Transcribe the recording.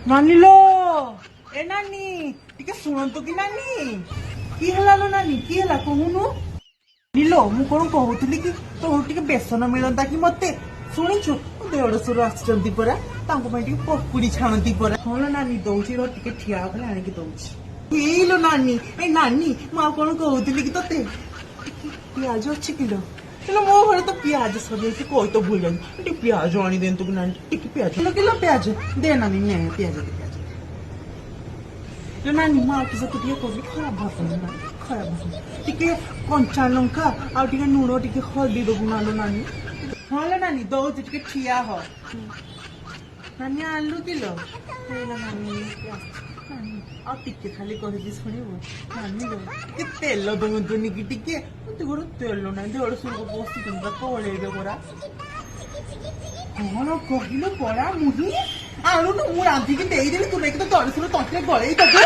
ନାନିଲୋ ଏ ନାନି ଟିକେ ଶୁଣନ୍ତୁ କି ନାନି କି ହେଲା ଲୋ ନାନି କି ହେଲା କହୁନୁ ନିଲୋ ମୁଁ କଣ କହୁଥିଲି କି ତୋର ଟିକେ ବେସନ ମିଳନ୍ତା କି ମତେ ଶୁଣିଛୁ ଦେଢଶୁର ଆସିଛନ୍ତି ପରା ତାଙ୍କ ପାଇଁ ଟିକେ ପକୁଡି ଛାଣନ୍ତି ପରା ହଁ ଲୋ ନାନି ଦଉଛି ର ଟିକେ ଠିଆ କଲେ ଆଣିକି ଦଉଛି ହେଇଲୋ ନାନି ଏ ନାନି ମୁଁ ଆଉ କଣ କହୁଥିଲି କି ତତେ ପିଆଜ ଅଛି କିଲୋ ହେଲେ ମୋ ଘରେ ତ ପିଆଜ ସରିଯାଇଛି କହି ତ ଭୁଲ ଯାଉଛି ଟିକେ ପିଆଜ ଆଣିଦିଅନ୍ତୁ କି ନାନି ଟିକେ ପିଆଜ କିଲୋ ପିଆଜ ଦେ ନାନି ନେ ପିଆଜ ଦେ ପିଆଜ ନାନି ମୁଁ ଆଉ କିଛି ଟିକେ କହୁଥିଲି ଖରାପ ଭାବୁନି ନା ଖରାପ ଭାବୁନି ଟିକେ କଞ୍ଚା ଲଙ୍କା ଆଉ ଟିକେ ଲୁଣ ଟିକେ ହଳଦୀ ଦବୁ ନାଲୋ ନାନି ହଁ ଲୋ ନାନି ଦଉଛି ଟିକେ ଠିଆ ହ ନାନି ଆଣିଲୁ କିଲୋ ନାନି ଆଉ ଟିକେ ଖାଲି କହିବି ଶୁଣିବୁ ନାନି ଟିକେ ତେଲ ଦଉନ୍ତୁନି କି ଟିକେ ତୁ ଗୋଟେ ତେଲ ନାହିଁ ଦେଢ ଶୁଣକୁ ବସିଛନ୍ତି କଳେଇବେ ପରା କଣ କହିଲୁ ପରା ମୁହିଁ ଆଣୁନୁ ମୁଁ ରାନ୍ଧିକି ଦେଇଦେବି ତୁ ନେଇକି ତ ଦେଢ ଶୁଣ ତଣ୍ଟିରେ ଗଳେଇ ଦବୁ